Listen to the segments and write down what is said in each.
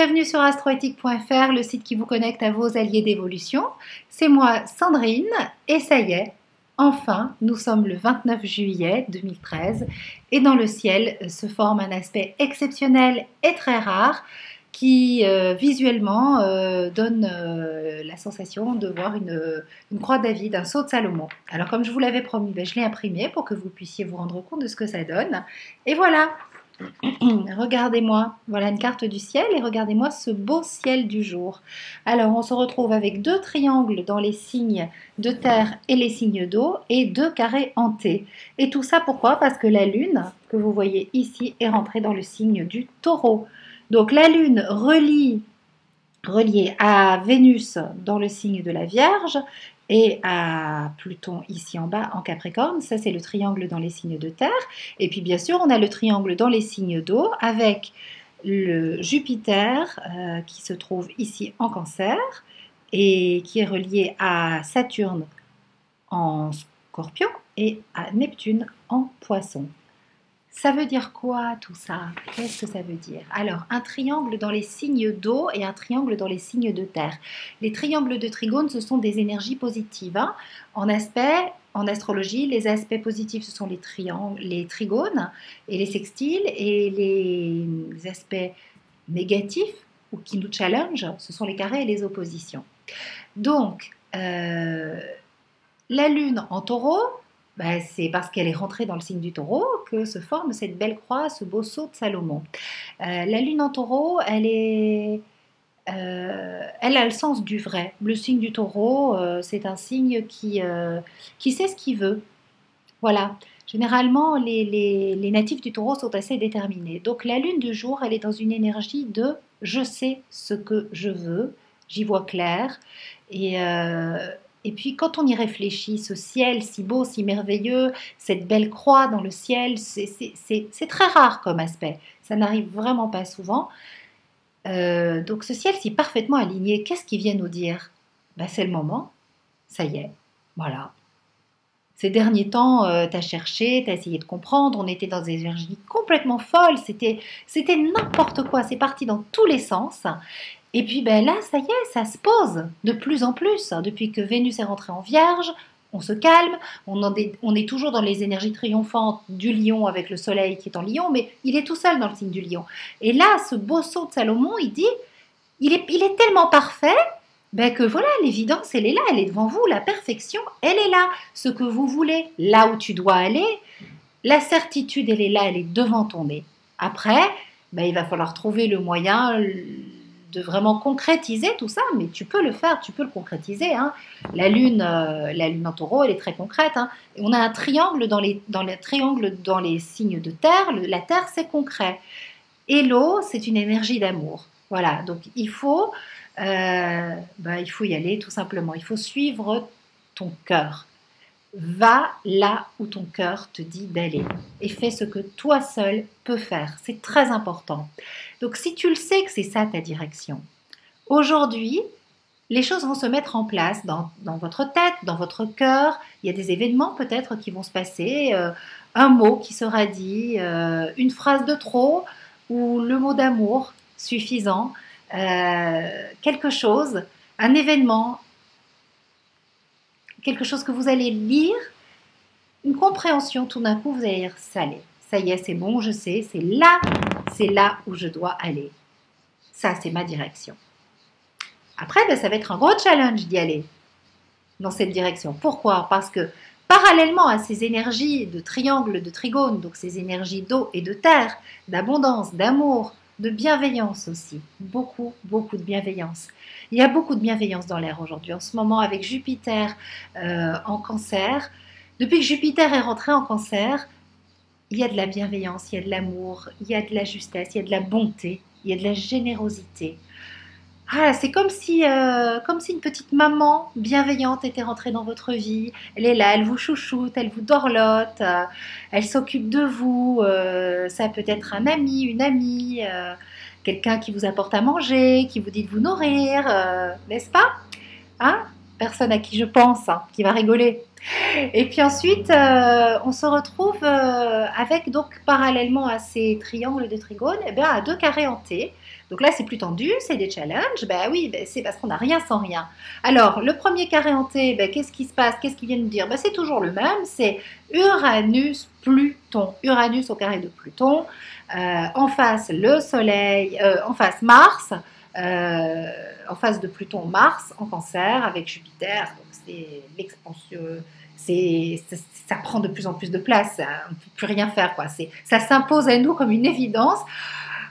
bienvenue sur astroéthique.fr, le site qui vous connecte à vos alliés d'évolution. C'est moi, Sandrine, et ça y est, enfin, nous sommes le 29 juillet 2013 et dans le ciel se forme un aspect exceptionnel et très rare qui visuellement donne la sensation de voir une croix de David, un sceau de Salomon. Alors comme je vous l'avais promis, je l'ai imprimé pour que vous puissiez vous rendre compte de ce que ça donne. Et voilà! Regardez-moi, voilà une carte du ciel et regardez-moi ce beau ciel du jour. Alors on se retrouve avec deux triangles dans les signes de terre et les signes d'eau et deux carrés en T. Et tout ça pourquoi? Parce que la lune que vous voyez ici est rentrée dans le signe du taureau. Donc la lune reliée à Vénus dans le signe de la Vierge et à Pluton ici en bas en Capricorne, ça c'est le triangle dans les signes de terre. Et puis bien sûr on a le triangle dans les signes d'eau avec le Jupiter qui se trouve ici en Cancer et qui est relié à Saturne en Scorpion et à Neptune en Poisson. Ça veut dire quoi tout ça? Qu'est-ce que ça veut dire? Alors, un triangle dans les signes d'eau et un triangle dans les signes de terre. Les triangles de trigone, ce sont des énergies positives. Hein. En astrologie, les aspects positifs, ce sont les trigones et les sextiles. Et les aspects négatifs, ou qui nous challenge, ce sont les carrés et les oppositions. Donc, la lune en taureau, c'est parce qu'elle est rentrée dans le signe du taureau que se forme cette belle croix, ce beau sceau de Salomon. La lune en taureau, elle a le sens du vrai. Le signe du taureau, c'est un signe qui sait ce qu'il veut. Voilà. Généralement, les natifs du taureau sont assez déterminés. Donc la lune du jour, elle est dans une énergie de « je sais ce que je veux », j'y vois clair. Et puis quand on y réfléchit, ce ciel si beau, si merveilleux, cette belle croix dans le ciel, c'est très rare comme aspect. Ça n'arrive vraiment pas souvent. Donc ce ciel si parfaitement aligné, qu'est-ce qu'il vient nous dire? C'est le moment, ça y est, voilà. Ces derniers temps, tu as cherché, tu as essayé de comprendre, on était dans des énergies complètement folles, c'était n'importe quoi, c'est parti dans tous les sens. Et puis là, ça y est, ça se pose de plus en plus. Depuis que Vénus est rentrée en Vierge, on se calme, on est toujours dans les énergies triomphantes du lion avec le soleil qui est en lion, mais il est tout seul dans le signe du lion. Et là, ce beau sceau de Salomon, il dit, il est tellement parfait que voilà, l'évidence, elle est là, elle est devant vous, la perfection, elle est là. Ce que vous voulez, là où tu dois aller, la certitude, elle est là, elle est devant ton nez. Après, il va falloir trouver le moyen de vraiment concrétiser tout ça, mais tu peux le faire, tu peux le concrétiser. Hein. La lune en taureau, elle est très concrète. Hein. On a un triangle dans les signes de terre. La terre, c'est concret. Et l'eau, c'est une énergie d'amour. Voilà, donc il faut y aller tout simplement. Il faut suivre ton cœur. Va là où ton cœur te dit d'aller et fais ce que toi seul peux faire. C'est très important. Donc si tu le sais que c'est ça ta direction, aujourd'hui, les choses vont se mettre en place dans votre tête, dans votre cœur. Il y a des événements peut-être qui vont se passer, un mot qui sera dit, une phrase de trop ou le mot d'amour suffisant, quelque chose, un événement, quelque chose que vous allez lire, une compréhension, tout d'un coup, vous allez dire, ça y est, c'est bon, je sais, c'est là où je dois aller. Ça, c'est ma direction. Après, ça va être un gros challenge d'y aller dans cette direction. Pourquoi? Parce que parallèlement à ces énergies de triangle, de trigone, donc ces énergies d'eau et de terre, d'abondance, d'amour, de bienveillance aussi, beaucoup de bienveillance. Il y a beaucoup de bienveillance dans l'air aujourd'hui. En ce moment, avec Jupiter en Cancer, depuis que Jupiter est rentré en Cancer, il y a de la bienveillance, il y a de l'amour, il y a de la justesse, il y a de la bonté, il y a de la générosité. Ah, c'est comme si une petite maman bienveillante était rentrée dans votre vie. Elle est là, elle vous chouchoute, elle vous dorlote, elle s'occupe de vous. Ça peut être un ami, une amie, quelqu'un qui vous apporte à manger, qui vous dit de vous nourrir, n'est-ce pas? Hein? Personne à qui je pense, hein, qui va rigoler. Et puis ensuite, on se retrouve avec, donc, parallèlement à ces triangles de trigone, eh bien, à deux carrés en T. Donc là, c'est plus tendu, c'est des challenges. Ben oui, ben, c'est parce qu'on n'a rien sans rien. Alors, le premier carré en T, ben, qu'est-ce qui se passe? Qu'est-ce qu'il vient de dire? Ben, c'est toujours le même, c'est Uranus-Pluton. Uranus au carré de Pluton. En face, le Soleil, en face, Mars. En face de Pluton, Mars en Cancer avec Jupiter. Donc c'est l'expansion. Ça prend de plus en plus de place, on ne peut plus rien faire, quoi. Ça s'impose à nous comme une évidence.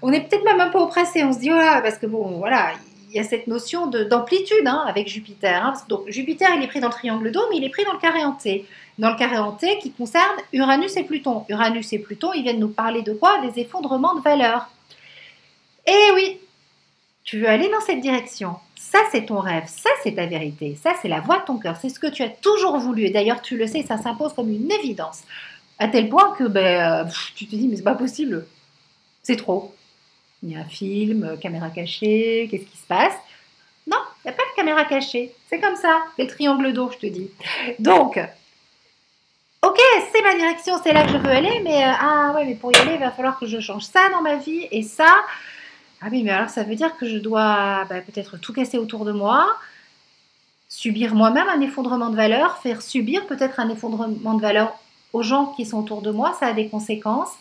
On est peut-être même un peu oppressé, on se dit, voilà, parce que bon, voilà, il y a cette notion d'amplitude avec Jupiter. Donc Jupiter, il est pris dans le triangle d'eau, mais il est pris dans le carré en T. Dans le carré en T qui concerne Uranus et Pluton. Uranus et Pluton, ils viennent nous parler de quoi? Des effondrements de valeur. Et oui, tu veux aller dans cette direction. Ça, c'est ton rêve. Ça, c'est ta vérité. Ça, c'est la voix de ton cœur. C'est ce que tu as toujours voulu. Et d'ailleurs, tu le sais, ça s'impose comme une évidence. À tel point que tu te dis, mais c'est pas possible. C'est trop. Il y a un film, caméra cachée, qu'est-ce qui se passe? Non, il n'y a pas de caméra cachée. C'est comme ça. C'est le triangle d'eau, je te dis. Donc, ok, c'est ma direction, c'est là que je veux aller, mais mais pour y aller, il va falloir que je change ça dans ma vie et ça. Ah oui, mais alors ça veut dire que je dois peut-être tout casser autour de moi, subir moi-même un effondrement de valeur, faire subir peut-être un effondrement de valeur aux gens qui sont autour de moi, ça a des conséquences.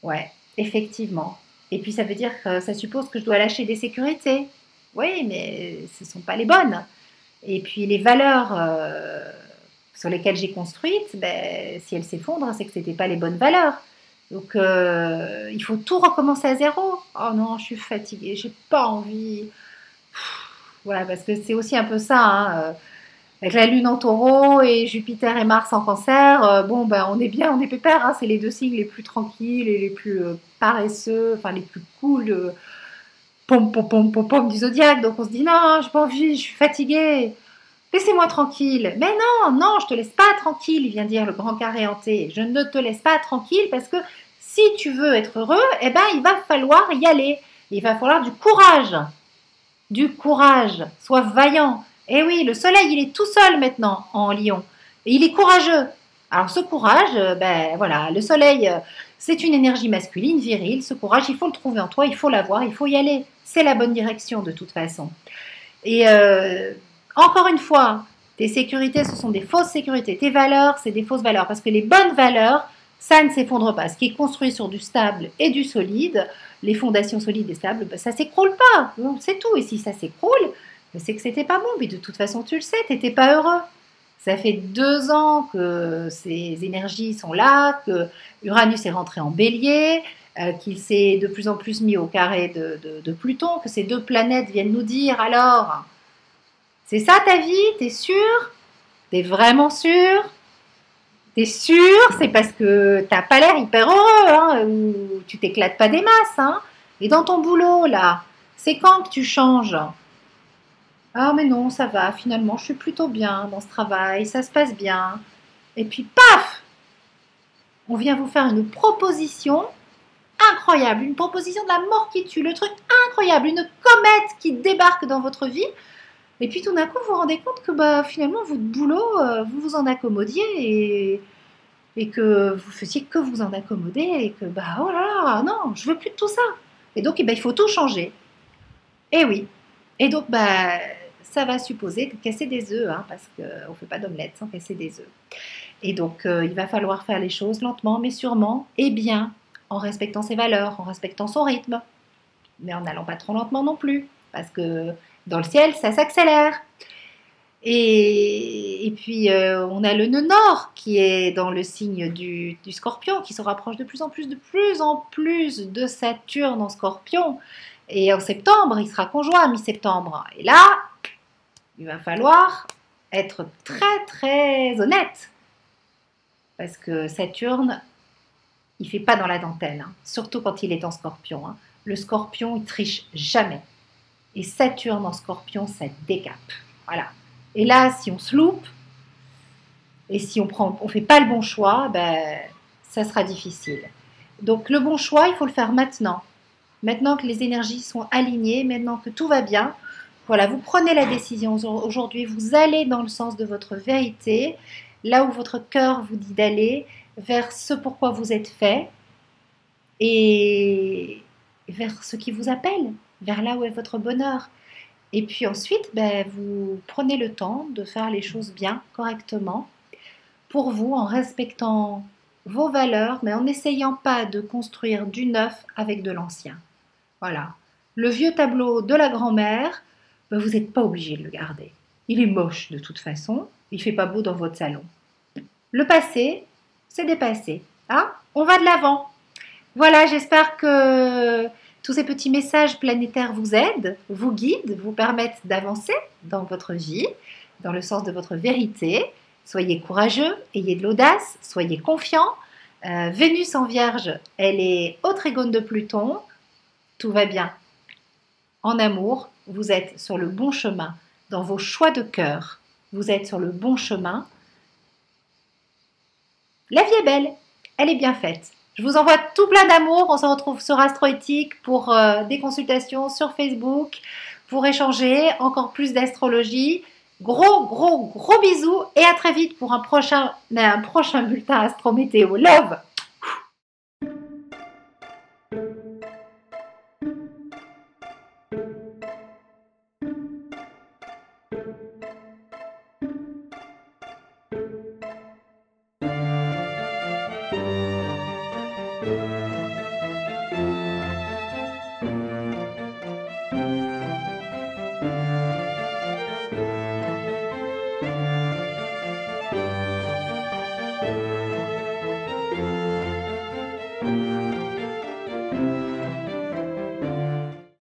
Ouais, effectivement. Et puis ça veut dire que ça suppose que je dois lâcher des sécurités. Oui, mais ce ne sont pas les bonnes. Et puis les valeurs sur lesquelles j'ai construites, si elles s'effondrent, c'est que ce n'étaient pas les bonnes valeurs. Donc, il faut tout recommencer à zéro. Oh non, je suis fatiguée, j'ai pas envie. Voilà, parce que c'est aussi un peu ça, hein, avec la Lune en Taureau et Jupiter et Mars en Cancer. On est bien, on est pépère. Hein, c'est les deux signes les plus tranquilles et les plus paresseux, enfin les plus cool, pom pom pom pom pom du zodiaque. Donc on se dit non, j'ai pas envie, je suis fatiguée. Laissez-moi tranquille. Mais non, non, je te laisse pas tranquille, vient dire le grand carré hanté. Je ne te laisse pas tranquille parce que si tu veux être heureux, eh ben, il va falloir y aller. Il va falloir du courage. Du courage. Sois vaillant. Eh oui, le soleil, il est tout seul maintenant en Lion. Et il est courageux. Alors ce courage, voilà, le soleil, c'est une énergie masculine, virile. Ce courage, il faut le trouver en toi, il faut l'avoir, il faut y aller. C'est la bonne direction de toute façon. Et encore une fois, tes sécurités, ce sont des fausses sécurités. Tes valeurs, c'est des fausses valeurs. Parce que les bonnes valeurs, ça ne s'effondre pas. Ce qui est construit sur du stable et du solide, les fondations solides et stables, ça ne s'écroule pas. C'est tout. Et si ça s'écroule, c'est que c'était pas bon. Mais de toute façon, tu le sais, tu n'étais pas heureux. Ça fait 2 ans que ces énergies sont là, que Uranus est rentré en bélier, qu'il s'est de plus en plus mis au carré de Pluton, que ces deux planètes viennent nous dire alors, c'est ça ta vie, t'es sûr? T'es vraiment sûr? T'es sûr? C'est parce que t'as pas l'air hyper heureux, hein, ou tu t'éclates pas des masses, hein? Et dans ton boulot, là, c'est quand que tu changes? Ah mais non, ça va, finalement, je suis plutôt bien dans ce travail, ça se passe bien. Et puis, paf! On vient vous faire une proposition incroyable, une proposition de la mort qui tue, le truc incroyable, une comète qui débarque dans votre vie. Et puis tout d'un coup, vous vous rendez compte que finalement, votre boulot, vous vous en accommodiez et que vous faisiez que vous en accommoder et que, oh là là, non, je veux plus de tout ça. Et donc, il faut tout changer. Et oui. Et donc, ça va supposer de casser des œufs, hein, parce qu'on ne fait pas d'omelette sans casser des œufs. Et donc, il va falloir faire les choses lentement, mais sûrement, et bien, en respectant ses valeurs, en respectant son rythme, mais en n'allant pas trop lentement non plus, parce que dans le ciel, ça s'accélère. Et puis, on a le nœud nord qui est dans le signe du Scorpion, qui se rapproche de plus en plus de Saturne en Scorpion. Et en septembre, il sera conjoint à mi-septembre. Et là, il va falloir être très très honnête. Parce que Saturne, il ne fait pas dans la dentelle, hein, surtout quand il est en Scorpion. Hein. Le Scorpion, il triche jamais. Et Saturne en Scorpion, ça décape. Voilà. Et là, si on se loupe, et si on fait pas le bon choix, ça sera difficile. Donc le bon choix, il faut le faire maintenant. Maintenant que les énergies sont alignées, maintenant que tout va bien, voilà, vous prenez la décision aujourd'hui, vous allez dans le sens de votre vérité, là où votre cœur vous dit d'aller, vers ce pourquoi vous êtes fait et vers ce qui vous appelle, vers là où est votre bonheur. Et puis ensuite, ben, vous prenez le temps de faire les choses bien, correctement, pour vous, en respectant vos valeurs, mais en n'essayant pas de construire du neuf avec de l'ancien. Voilà. Le vieux tableau de la grand-mère, ben, vous n'êtes pas obligé de le garder. Il est moche de toute façon, il ne fait pas beau dans votre salon. Le passé, c'est dépassé. Hein? On va de l'avant. Voilà, j'espère que tous ces petits messages planétaires vous aident, vous guident, vous permettent d'avancer dans votre vie, dans le sens de votre vérité. Soyez courageux, ayez de l'audace, soyez confiants. Vénus en Vierge, elle est au trigone de Pluton. Tout va bien. En amour, vous êtes sur le bon chemin. Dans vos choix de cœur, vous êtes sur le bon chemin. La vie est belle, elle est bien faite. Je vous envoie tout plein d'amour. On se retrouve sur Astroéthique pour des consultations sur Facebook, pour échanger encore plus d'astrologie. Gros bisous et à très vite pour un prochain bulletin Astro Météo. Love!